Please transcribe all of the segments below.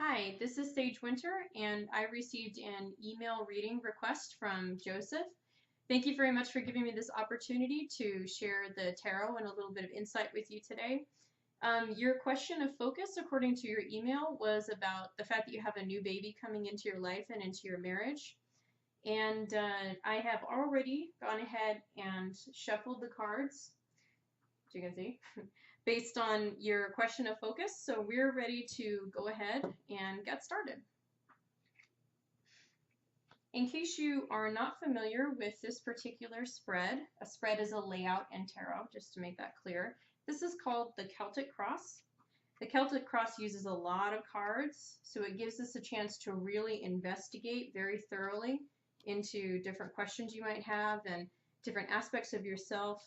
Hi, this is Sage Winter, and I received an email reading request from Joseph. Thank you very much for giving me this opportunity to share the tarot and a little bit of insight with you today. Your question of focus, according to your email, was about the fact that you have a new baby coming into your life and into your marriage. And I have already gone ahead and shuffled the cards, as you can see, based on your question of focus. So we're ready to go ahead and get started. In case you are not familiar with this particular spread, a spread is a layout in tarot, just to make that clear. This is called the Celtic Cross. The Celtic Cross uses a lot of cards, so it gives us a chance to really investigate very thoroughly into different questions you might have and different aspects of yourself.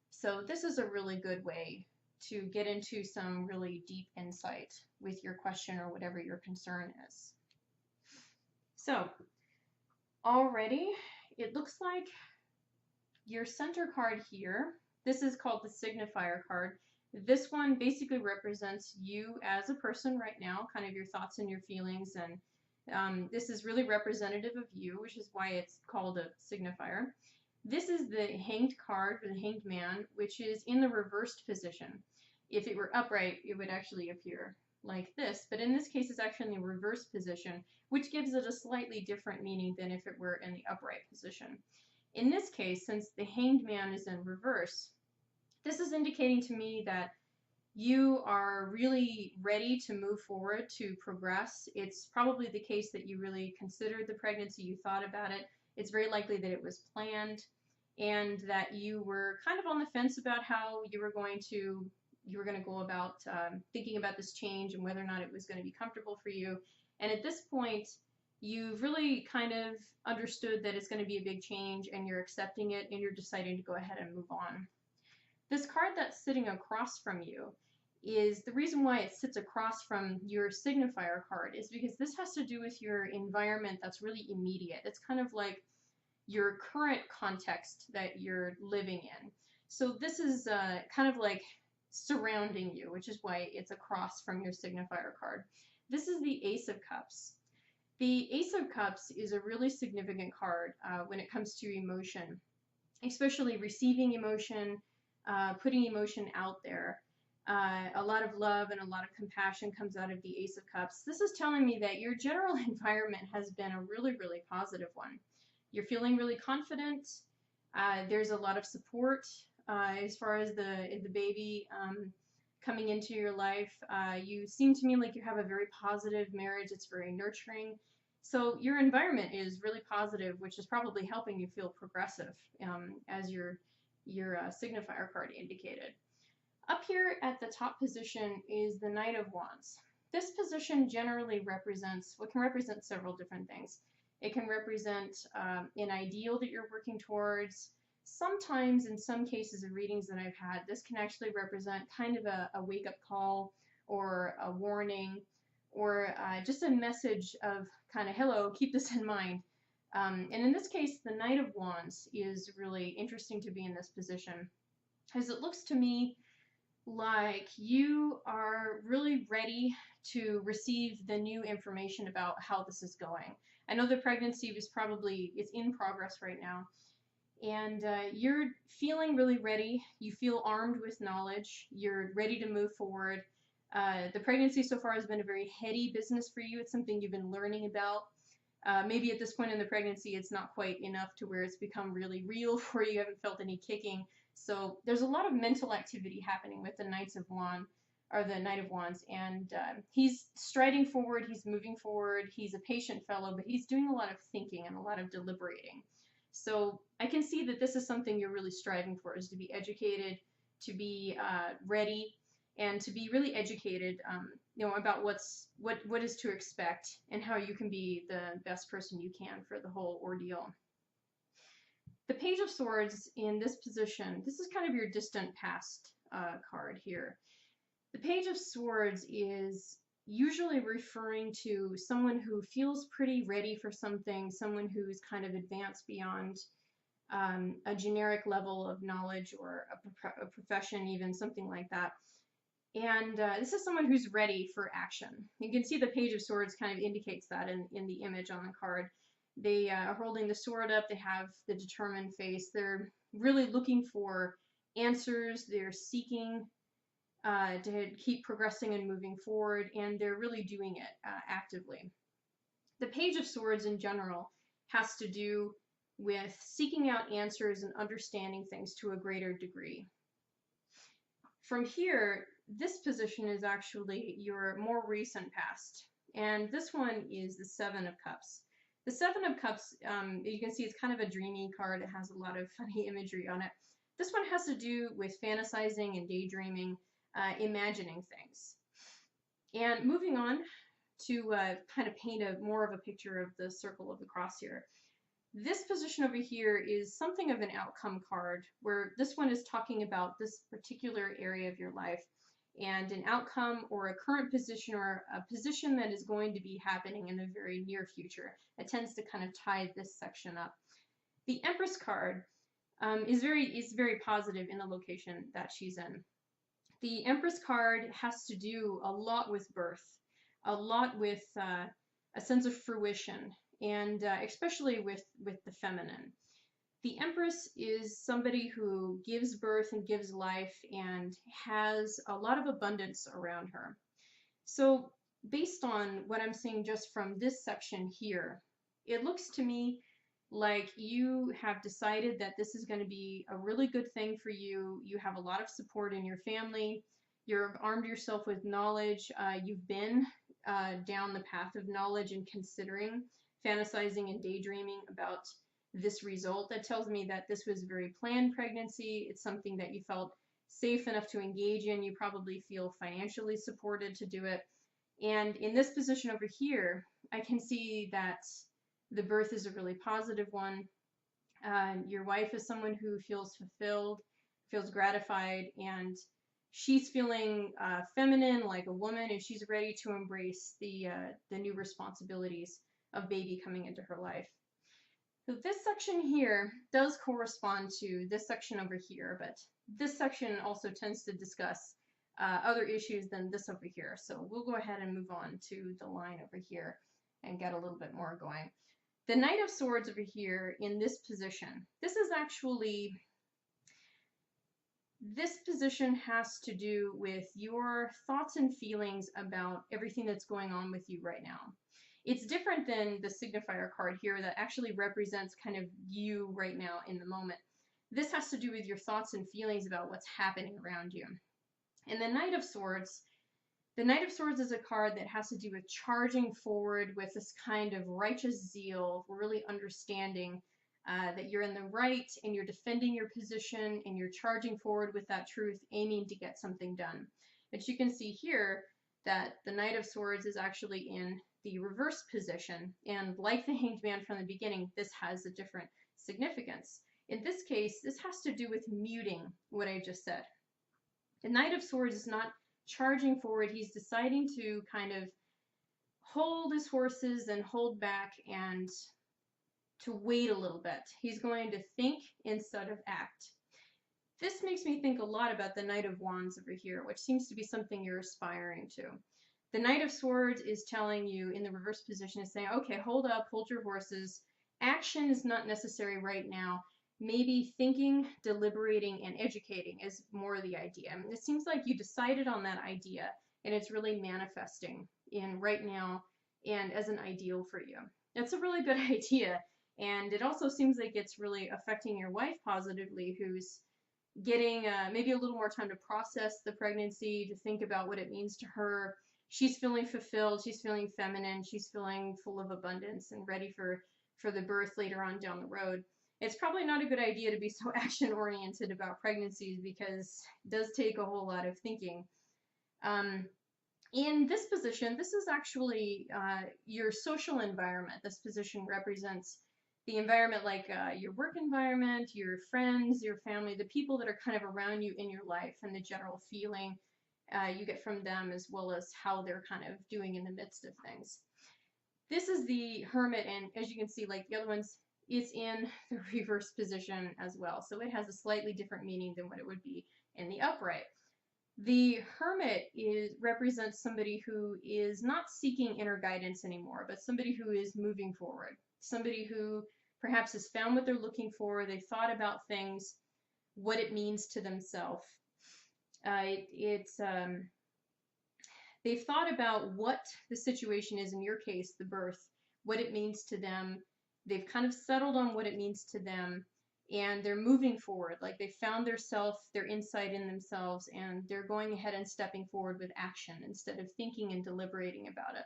So this is a really good way to get into some really deep insight with your question or whatever your concern is. So already, it looks like your center card here, this is called the signifier card. This one basically represents you as a person right now, kind of your thoughts and your feelings, and this is really representative of you, which is why it's called a signifier. This is the hanged card, or the hanged man, which is in the reversed position. If it were upright, it would actually appear like this, but in this case it's actually in the reverse position, which gives it a slightly different meaning than if it were in the upright position. In this case, since the hanged man is in reverse, this is indicating to me that you are really ready to move forward, to progress. It's probably the case that you really considered the pregnancy, you thought about it. It's very likely that it was planned, and that you were kind of on the fence about how you were going to go about thinking about this change and whether or not it was going to be comfortable for you. And at this point, you've really kind of understood that it's going to be a big change, and you're accepting it, and you're deciding to go ahead and move on. This card that's sitting across from you is the reason why it sits across from your signifier card is because this has to do with your environment that's really immediate. It's kind of like your current context that you're living in. So this is kind of like surrounding you, which is why it's across from your signifier card. This is the Ace of Cups. The Ace of Cups is a really significant card when it comes to emotion, especially receiving emotion, putting emotion out there. A lot of love and a lot of compassion comes out of the Ace of Cups. This is telling me that your general environment has been a really, really positive one. You're feeling really confident. There's a lot of support as far as the baby coming into your life. You seem to me like you have a very positive marriage. It's very nurturing. So your environment is really positive, which is probably helping you feel progressive, as your signifier card indicated. Up here at the top position is the Knight of Wands. This position generally represents, can represent several different things. It can represent an ideal that you're working towards. Sometimes, in some cases of readings that I've had, this can actually represent kind of a wake-up call or a warning, or just a message of kind of, hello, keep this in mind. And in this case, the Knight of Wands is really interesting to be in this position, as it looks to me like you are really ready to receive the new information about how this is going. I know the pregnancy is in progress right now, and you're feeling really ready. You feel armed with knowledge. You're ready to move forward. The pregnancy so far has been a very heady business for you. It's something you've been learning about. Maybe at this point in the pregnancy, it's not quite enough to where it's become really real for you. You haven't felt any kicking. So there's a lot of mental activity happening with the Knight of Wands, and he's striding forward, he's moving forward, he's a patient fellow, but he's doing a lot of thinking and a lot of deliberating. So I can see that this is something you're really striving for, is to be educated, to be ready, and to be really educated, about what is to expect and how you can be the best person you can for the whole ordeal. The Page of Swords in this position, this is kind of your distant past card here. The Page of Swords is usually referring to someone who feels pretty ready for something, someone who's kind of advanced beyond a generic level of knowledge or a profession, even something like that. And this is someone who's ready for action. You can see the Page of Swords kind of indicates that in the image on the card. They are holding the sword up. They have the determined face. They're really looking for answers. They're seeking to keep progressing and moving forward, and they're really doing it actively. The Page of Swords in general has to do with seeking out answers and understanding things to a greater degree. From here, this position is actually your more recent past, and this one is the Seven of Cups. The Seven of Cups, you can see it's kind of a dreamy card. It has a lot of funny imagery on it. This one has to do with fantasizing and daydreaming, imagining things. And moving on to kind of paint more of a picture of the Circle of the Cross here. This position over here is something of an outcome card, where this one is talking about this particular area of your life and an outcome or a current position or a position that is going to be happening in the very near future. It tends to kind of tie this section up. The Empress card is very positive in the location that she's in. The Empress card has to do a lot with birth, a lot with a sense of fruition, and especially with the feminine. The Empress is somebody who gives birth and gives life and has a lot of abundance around her. So based on what I'm seeing just from this section here, it looks to me like you have decided that this is going to be a really good thing for you. You have a lot of support in your family. You've armed yourself with knowledge. You've been down the path of knowledge and considering, fantasizing and daydreaming about this result. That tells me that this was a very planned pregnancy. It's something that you felt safe enough to engage in. You probably feel financially supported to do it. And in this position over here, I can see that the birth is a really positive one. Your wife is someone who feels fulfilled, feels gratified, and she's feeling feminine, like a woman, and she's ready to embrace the new responsibilities of baby coming into her life. So this section here does correspond to this section over here, but this section also tends to discuss other issues than this over here. So we'll go ahead and move on to the line over here and get a little bit more going. The Knight of Swords over here in this position, this position has to do with your thoughts and feelings about everything that's going on with you right now. It's different than the signifier card here that actually represents kind of you right now in the moment. This has to do with your thoughts and feelings about what's happening around you. And the Knight of Swords is a card that has to do with charging forward with this kind of righteous zeal, really understanding that you're in the right and you're defending your position and you're charging forward with that truth, aiming to get something done. But you can see here that the Knight of Swords is actually in the reverse position, and like the Hanged Man from the beginning, this has a different significance. In this case, this has to do with muting what I just said. The Knight of Swords is not charging forward. He's deciding to kind of hold his horses and hold back and to wait a little bit. He's going to think instead of act. This makes me think a lot about the Knight of Wands over here, which seems to be something you're aspiring to. The Knight of Swords is telling you in the reverse position, is saying, okay, hold up, hold your horses. Action is not necessary right now. Maybe thinking, deliberating, and educating is more the idea. I mean, it seems like you decided on that idea, and it's really manifesting in right now and as an ideal for you. That's a really good idea, and it also seems like it's really affecting your wife positively, who's getting maybe a little more time to process the pregnancy, to think about what it means to her. She's feeling fulfilled, she's feeling feminine, she's feeling full of abundance and ready for the birth later on down the road. It's probably not a good idea to be so action-oriented about pregnancies because it does take a whole lot of thinking. In this position, this is actually your social environment. This position represents the environment like your work environment, your friends, your family, the people that are kind of around you in your life, and the general feeling you get from them, as well as how they're kind of doing in the midst of things. This is the Hermit, and as you can see, like the other ones, it's in the reverse position as well. So it has a slightly different meaning than what it would be in the upright. The Hermit represents somebody who is not seeking inner guidance anymore, but somebody who is moving forward. Somebody who perhaps has found what they're looking for. They've thought about things, what it means to themselves. It's they've thought about what the situation is, in your case, the birth, what it means to them. They've kind of settled on what it means to them, and they're moving forward. Like they found their self, their insight in themselves, and they're going ahead and stepping forward with action instead of thinking and deliberating about it.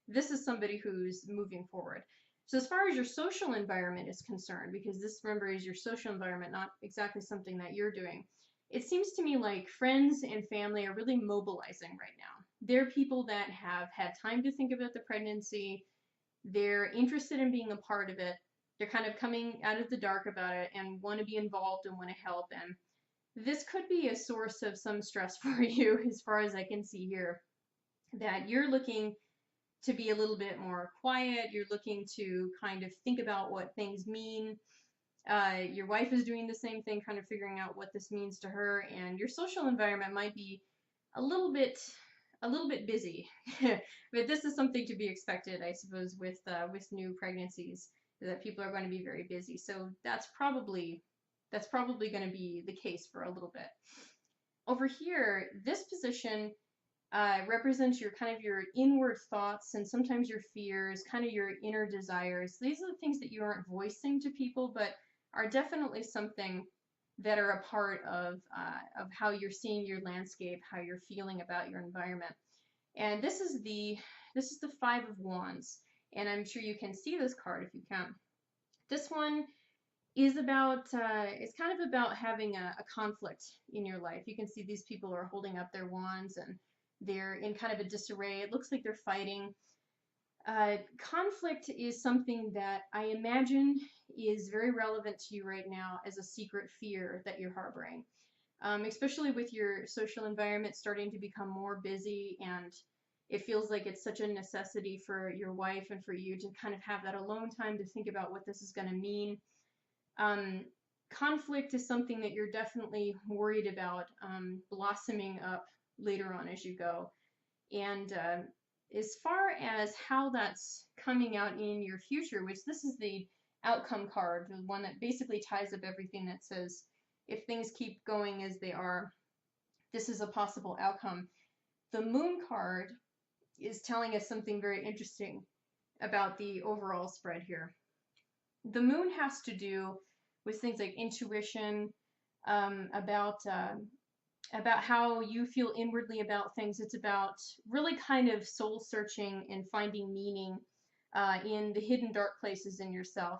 This is somebody who's moving forward. So as far as your social environment is concerned, because this, remember, is your social environment, not exactly something that you're doing, it seems to me like friends and family are really mobilizing right now. They're people that have had time to think about the pregnancy. They're interested in being a part of it. They're kind of coming out of the dark about it and want to be involved and want to help. And this could be a source of some stress for you, as far as I can see here, that you're looking to be a little bit more quiet. You're looking to kind of think about what things mean. Your wife is doing the same thing, kind of figuring out what this means to her, and your social environment might be a little bit busy. But this is something to be expected, I suppose, with new pregnancies, that people are going to be very busy. So that's probably going to be the case for a little bit. Over here, this position represents your kind of your inward thoughts and sometimes your fears, kind of your inner desires. These are the things that you aren't voicing to people, but are definitely something that are a part of how you're seeing your landscape, how you're feeling about your environment. And this is the Five of Wands, and I'm sure you can see this card if you can. This one is about it's kind of about having a conflict in your life. You can see these people are holding up their wands and they're in kind of a disarray. It looks like they're fighting. Conflict is something that I imagine is very relevant to you right now as a secret fear that you're harboring, especially with your social environment starting to become more busy, and it feels like it's such a necessity for your wife and for you to kind of have that alone time to think about what this is going to mean. Conflict is something that you're definitely worried about blossoming up later on as you go. And as far as how that's coming out in your future, which this is the outcome card, the one that basically ties up everything, that says if things keep going as they are, this is a possible outcome. The Moon card is telling us something very interesting about the overall spread here. The Moon has to do with things like intuition, about how you feel inwardly about things. It's about really kind of soul searching and finding meaning in the hidden dark places in yourself.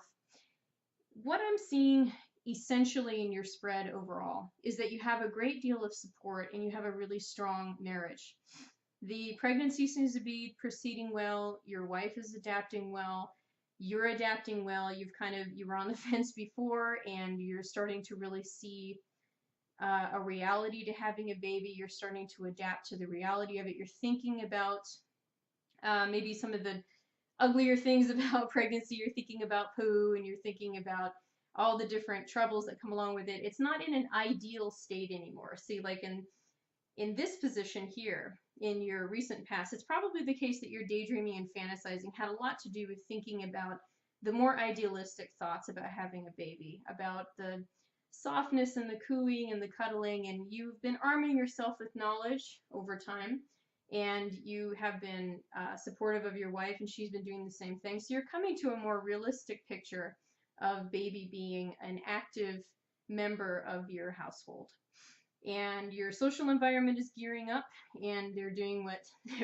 What I'm seeing essentially in your spread overall is that you have a great deal of support and you have a really strong marriage. The pregnancy seems to be proceeding well. Your wife is adapting well. You're adapting well. You were on the fence before, and you're starting to really see a reality to having a baby. You're starting to adapt to the reality of it. You're thinking about maybe some of the uglier things about pregnancy. You're thinking about poo, and you're thinking about all the different troubles that come along with it. It's not in an ideal state anymore. See, like in this position here, in your recent past, it's probably the case that your daydreaming and fantasizing had a lot to do with thinking about the more idealistic thoughts about having a baby, about the softness and the cooing and the cuddling, and you've been arming yourself with knowledge over time, and you have been supportive of your wife, and she's been doing the same thing. So you're coming to a more realistic picture of baby being an active member of your household. And your social environment is gearing up, and they're doing what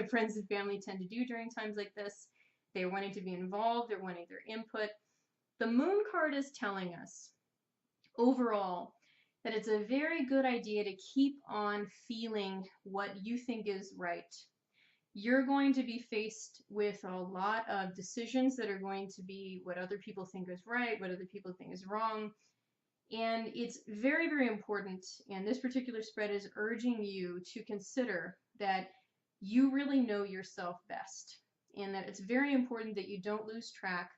friends and family tend to do during times like this. They're wanting to be involved, they're wanting their input. The Moon card is telling us overall that it's a very good idea to keep on feeling what you think is right. You're going to be faced with a lot of decisions that are going to be what other people think is right, what other people think is wrong. And it's very, very important, and this particular spread is urging you to consider that you really know yourself best, and that it's very important that you don't lose track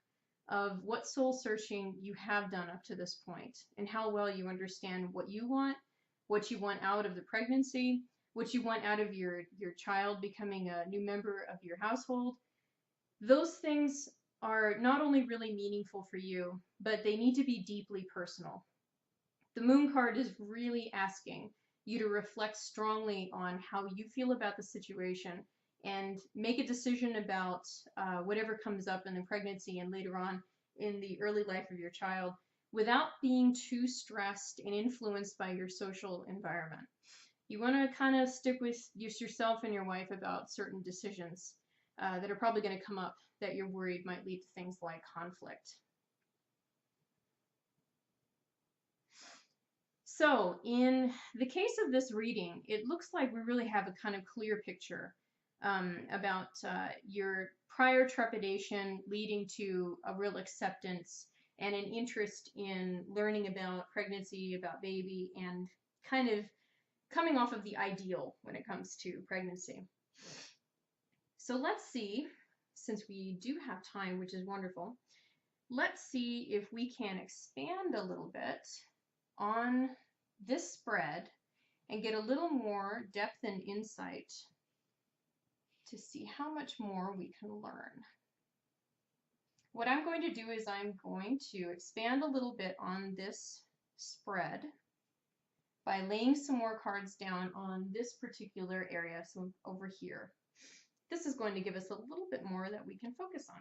of what soul searching you have done up to this point, and how well you understand what you want out of the pregnancy, what you want out of your child becoming a new member of your household. Those things are not only really meaningful for you, but they need to be deeply personal. The moon card is really asking you to reflect strongly on how you feel about the situation and make a decision about whatever comes up in the pregnancy and later on in the early life of your child without being too stressed and influenced by your social environment. You want to kind of stick with yourself and your wife about certain decisions that are probably going to come up that you're worried might lead to things like conflict. So in the case of this reading, it looks like we really have a kind of clear picture about your prior trepidation leading to a real acceptance and an interest in learning about pregnancy, about baby, and kind of coming off of the ideal when it comes to pregnancy. So let's see, since we do have time, which is wonderful, let's see if we can expand a little bit on this spread and get a little more depth and insight to see how much more we can learn. What I'm going to do is I'm going to expand a little bit on this spread by laying some more cards down on this particular area, so over here. This is going to give us a little bit more that we can focus on.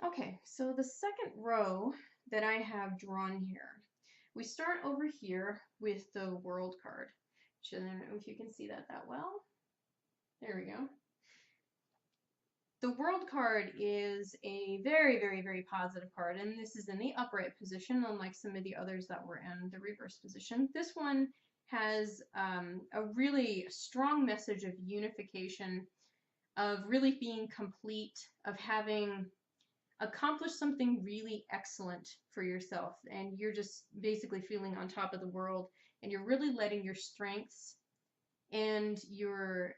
Okay, so the second row that I have drawn here, we start over here with the World card. I don't know if you can see that well. There we go. The World card is a very, very, very positive card, and this is in the upright position, unlike some of the others that were in the reverse position. This one has a really strong message of unification, of really being complete, of having accomplished something really excellent for yourself, and you're just basically feeling on top of the world, and you're really letting your strengths and your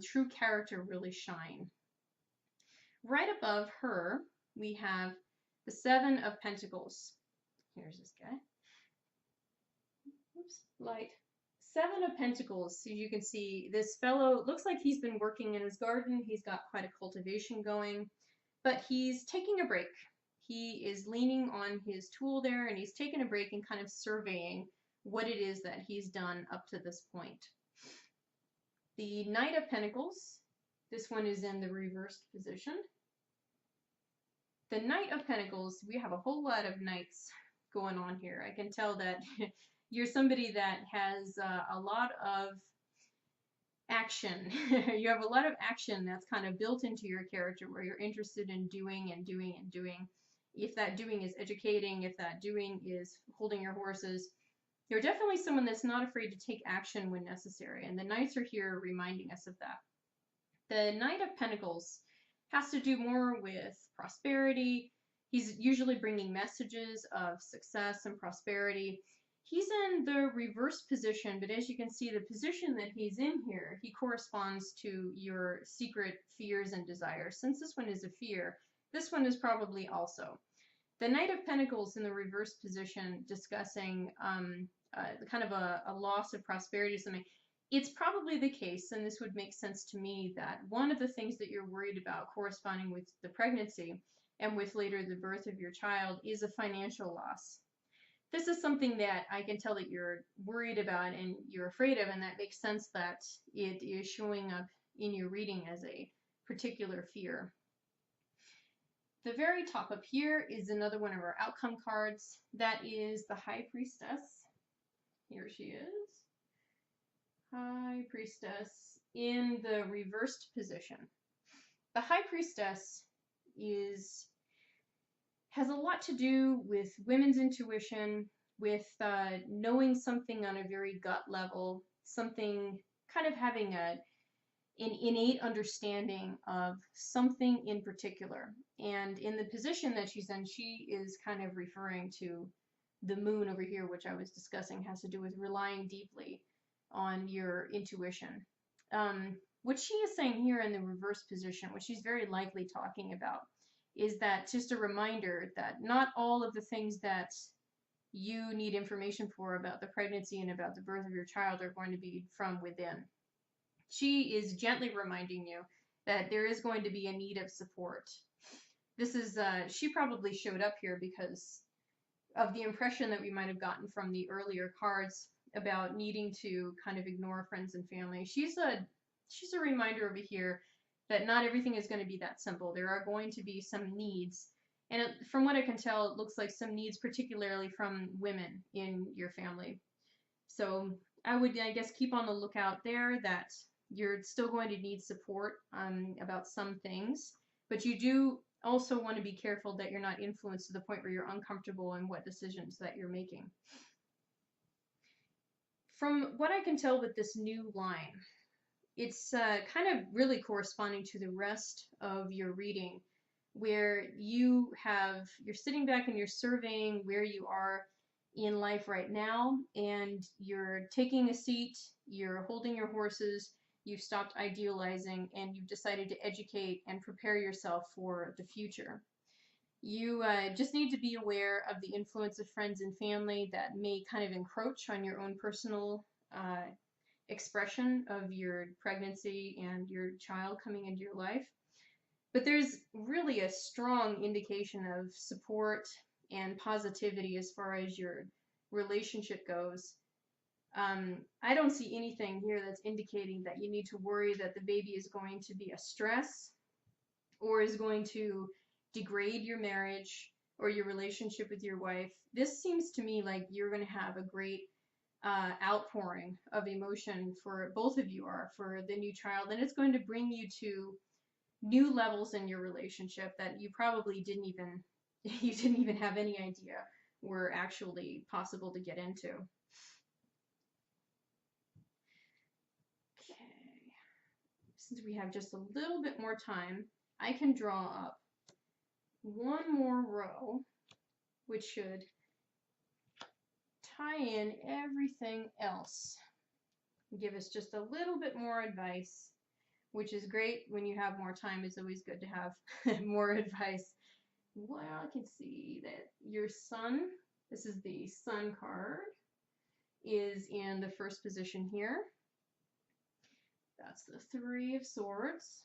true character really shine. Right above her, we have the Seven of Pentacles. Here's this guy. Oops, light. Seven of Pentacles. So you can see this fellow looks like he's been working in his garden. He's got quite a cultivation going, but he's taking a break. He is leaning on his tool there, and he's taking a break and kind of surveying what it is that he's done up to this point. The Knight of Pentacles. This one is in the reversed position. The Knight of Pentacles, we have a whole lot of knights going on here. I can tell that you're somebody that has a lot of action. You have a lot of action that's kind of built into your character, where you're interested in doing and doing and doing. If that doing is educating, if that doing is holding your horses, you're definitely someone that's not afraid to take action when necessary. And the knights are here reminding us of that. The Knight of Pentacles has to do more with prosperity. He's usually bringing messages of success and prosperity. He's in the reverse position, but as you can see, the position that he's in here, he corresponds to your secret fears and desires. Since this one is a fear, this one is probably also. The Knight of Pentacles in the reverse position, discussing kind of a loss of prosperity or something. It's probably the case, and this would make sense to me, that one of the things that you're worried about corresponding with the pregnancy and with later the birth of your child is a financial loss. This is something that I can tell that you're worried about and you're afraid of, and that makes sense that it is showing up in your reading as a particular fear. The very top up here is another one of our outcome cards. That is the High Priestess. Here she is. High Priestess in the reversed position. The High Priestess has a lot to do with women's intuition, with knowing something on a very gut level, something kind of having an innate understanding of something in particular. And in the position that she's in, she is kind of referring to the moon over here, which I was discussing, has to do with relying deeply on your intuition. What she is saying here in the reverse position, what she's very likely talking about, is that just a reminder that not all of the things that you need information for about the pregnancy and about the birth of your child are going to be from within. She is gently reminding you that there is going to be a need of support. This is, she probably showed up here because of the impression that we might have gotten from the earlier cards about needing to kind of ignore friends and family. She's a reminder over here that not everything is going to be that simple. There are going to be some needs. And from what I can tell, it looks like some needs, particularly from women in your family. So I would, I guess, keep on the lookout there that you're still going to need support about some things, but you do also want to be careful that you're not influenced to the point where you're uncomfortable in what decisions that you're making. From what I can tell with this new line, it's kind of really corresponding to the rest of your reading, where you're sitting back and you're surveying where you are in life right now, and you're taking a seat, you're holding your horses, you've stopped idealizing, and you've decided to educate and prepare yourself for the future. You just need to be aware of the influence of friends and family that may kind of encroach on your own personal expression of your pregnancy and your child coming into your life. But there's really a strong indication of support and positivity as far as your relationship goes. I don't see anything here that's indicating that you need to worry that the baby is going to be a stress or is going to degrade your marriage or your relationship with your wife. This seems to me like you're going to have a great outpouring of emotion for both of you are for the new child, and it's going to bring you to new levels in your relationship that you probably didn't even have any idea were actually possible to get into. Okay, since we have just a little bit more time, I can draw up one more row, which should tie in everything else. Give us just a little bit more advice, which is great when you have more time. It's always good to have more advice. Well, I can see that your sun, this is the sun card, is in the first position here. That's the Three of Swords.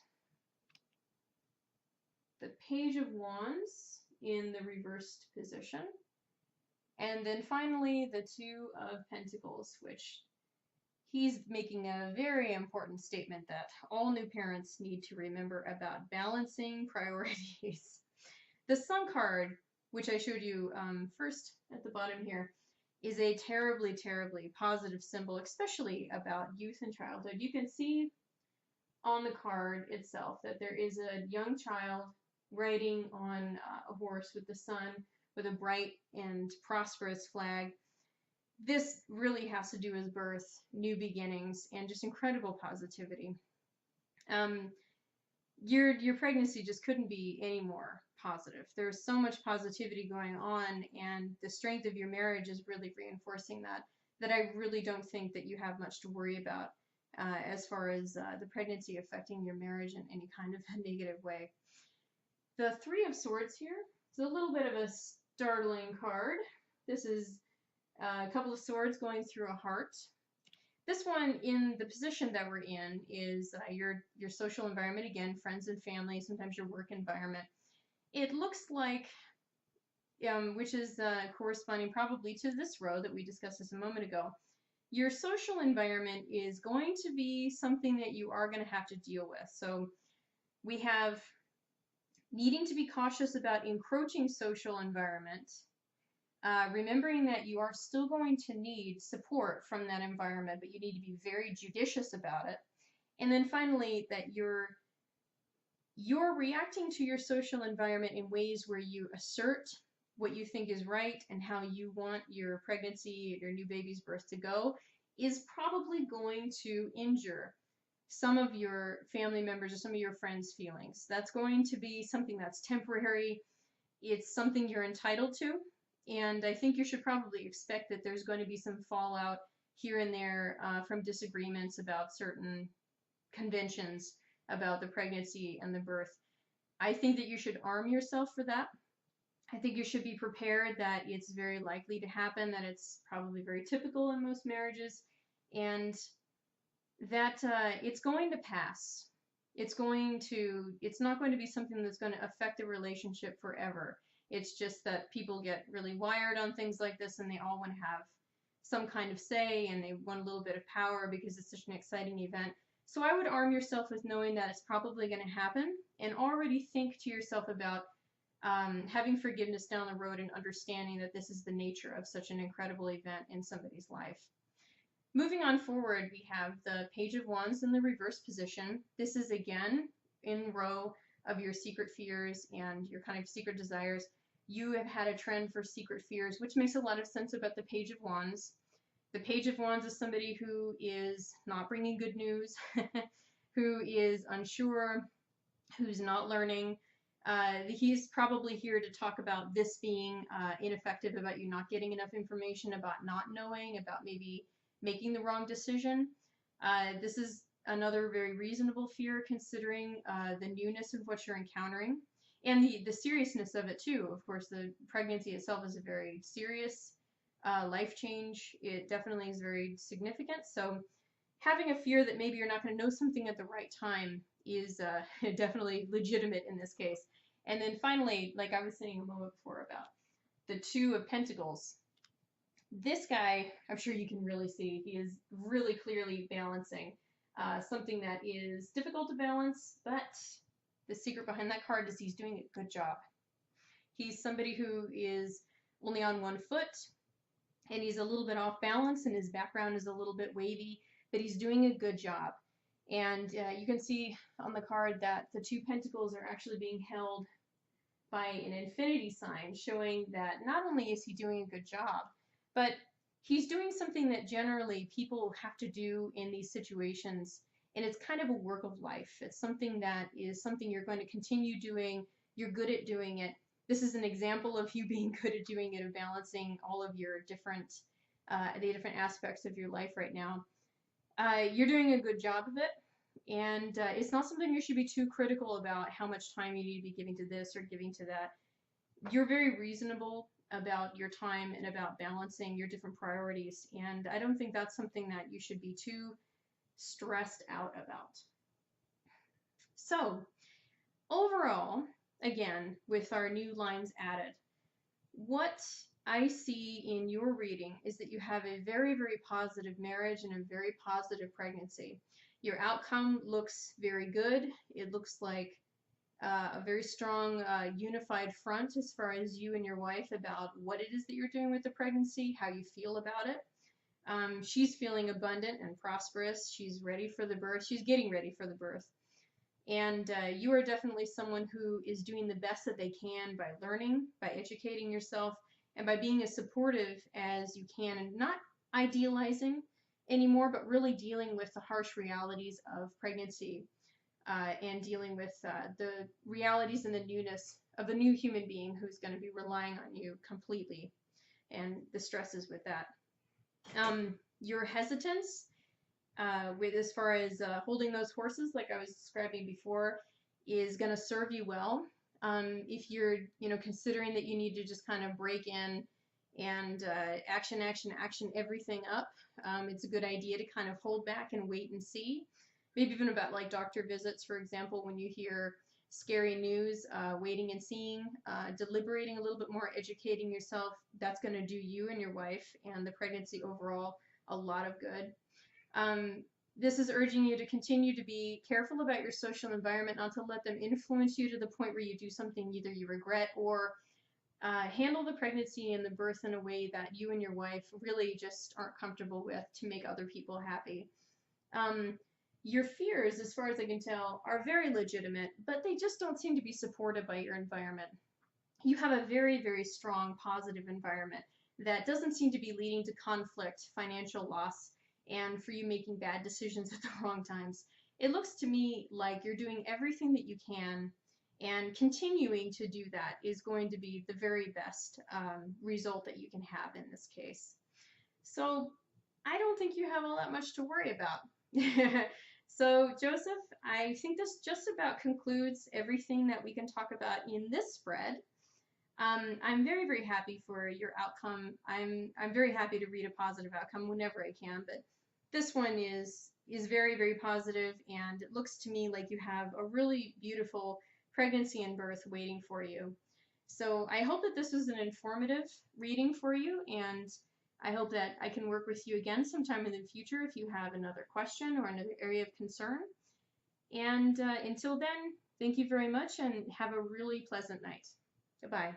The Page of Wands in the reversed position. And then finally, the Two of Pentacles, which he's making a very important statement that all new parents need to remember about balancing priorities. The Sun card, which I showed you first at the bottom here, is a terribly, terribly positive symbol, especially about youth and childhood. You can see on the card itself that there is a young child riding on a horse with the sun, with a bright and prosperous flag. This really has to do with birth, new beginnings, and just incredible positivity. Your pregnancy just couldn't be any more positive. There's so much positivity going on, and the strength of your marriage is really reinforcing that I really don't think that you have much to worry about as far as the pregnancy affecting your marriage in any kind of a negative way. The Three of Swords here is a little bit of a startling card. This is a couple of swords going through a heart. This one, in the position that we're in, is your social environment, again, friends and family, sometimes your work environment. It looks like, which is corresponding probably to this row that we discussed just a moment ago, your social environment is going to be something that you are going to have to deal with. So we have needing to be cautious about encroaching social environment, remembering that you are still going to need support from that environment, but you need to be very judicious about it. And then finally, that you're reacting to your social environment in ways where you assert what you think is right and how you want your pregnancy, your new baby's birth to go, is probably going to injure some of your family members or some of your friends' feelings. That's going to be something that's temporary. It's something you're entitled to. And I think you should probably expect that there's going to be some fallout here and there from disagreements about certain conventions about the pregnancy and the birth. I think that you should arm yourself for that. I think you should be prepared that it's very likely to happen, that it's probably very typical in most marriages, and that it's going to pass. It's not going to be something that's going to affect the relationship forever. It's just that people get really wired on things like this and they all want to have some kind of say and they want a little bit of power because it's such an exciting event. So I would arm yourself with knowing that it's probably going to happen and already think to yourself about having forgiveness down the road and understanding that this is the nature of such an incredible event in somebody's life. Moving on forward, we have the Page of Wands in the reverse position. This is again in row of your secret fears and your kind of secret desires. You have had a trend for secret fears, which makes a lot of sense about the Page of Wands. The Page of Wands is somebody who is not bringing good news, who is unsure, who's not learning. He's probably here to talk about this being ineffective, about you not getting enough information, about not knowing, about maybe making the wrong decision. This is another very reasonable fear considering the newness of what you're encountering and the seriousness of it too. Of course, the pregnancy itself is a very serious life change. It definitely is very significant. So having a fear that maybe you're not going to know something at the right time is definitely legitimate in this case. And then finally, like I was saying a moment before about the Two of Pentacles, this guy, I'm sure you can really see, he is really clearly balancing something that is difficult to balance, but the secret behind that card is he's doing a good job. He's somebody who is only on one foot, and he's a little bit off balance, and his background is a little bit wavy, but he's doing a good job. And you can see on the card that the Two Pentacles are actually being held by an infinity sign, showing that not only is he doing a good job, but he's doing something that generally people have to do in these situations, and it's kind of a work of life. It's something that is something you're going to continue doing. You're good at doing it. This is an example of you being good at doing it, of balancing all of your different the different aspects of your life right now. You're doing a good job of it, and it's not something you should be too critical about how much time you need to be giving to this or giving to that. You're very reasonable about your time and about balancing your different priorities, and I don't think that's something that you should be too stressed out about. So overall, again, with our new lines added, what I see in your reading is that you have a very, very positive marriage and a very positive pregnancy. Your outcome looks very good. It looks like a very strong unified front as far as you and your wife about what it is that you're doing with the pregnancy, how you feel about it. She's feeling abundant and prosperous. She's ready for the birth. She's getting ready for the birth. And you are definitely someone who is doing the best that they can by learning, by educating yourself, and by being as supportive as you can, and not idealizing anymore, but really dealing with the harsh realities of pregnancy. And dealing with the realities and the newness of a new human being who's going to be relying on you completely, and the stresses with that. Your hesitance with as far as holding those horses, like I was describing before, is going to serve you well. If you're, considering that you need to just kind of break in and action everything up, it's a good idea to kind of hold back and wait and see. Maybe even about like doctor visits, for example, when you hear scary news, waiting and seeing, deliberating a little bit more, educating yourself. That's going to do you and your wife and the pregnancy overall a lot of good. This is urging you to continue to be careful about your social environment, not to let them influence you to the point where you do something either you regret, or handle the pregnancy and the birth in a way that you and your wife really just aren't comfortable with to make other people happy. Your fears, as far as I can tell, are very legitimate, but they just don't seem to be supported by your environment. You have a very, very strong positive environment that doesn't seem to be leading to conflict, financial loss, and for you making bad decisions at the wrong times. It looks to me like you're doing everything that you can, and continuing to do that is going to be the very best result that you can have in this case. So I don't think you have all that much to worry about. So Joseph, I think this just about concludes everything that we can talk about in this spread. I'm very, very happy for your outcome. I'm very happy to read a positive outcome whenever I can, but this one is very, very positive, and it looks to me like you have a really beautiful pregnancy and birth waiting for you. So I hope that this was an informative reading for you, and I hope that I can work with you again sometime in the future if you have another question or another area of concern. And until then, thank you very much and have a really pleasant night. Goodbye.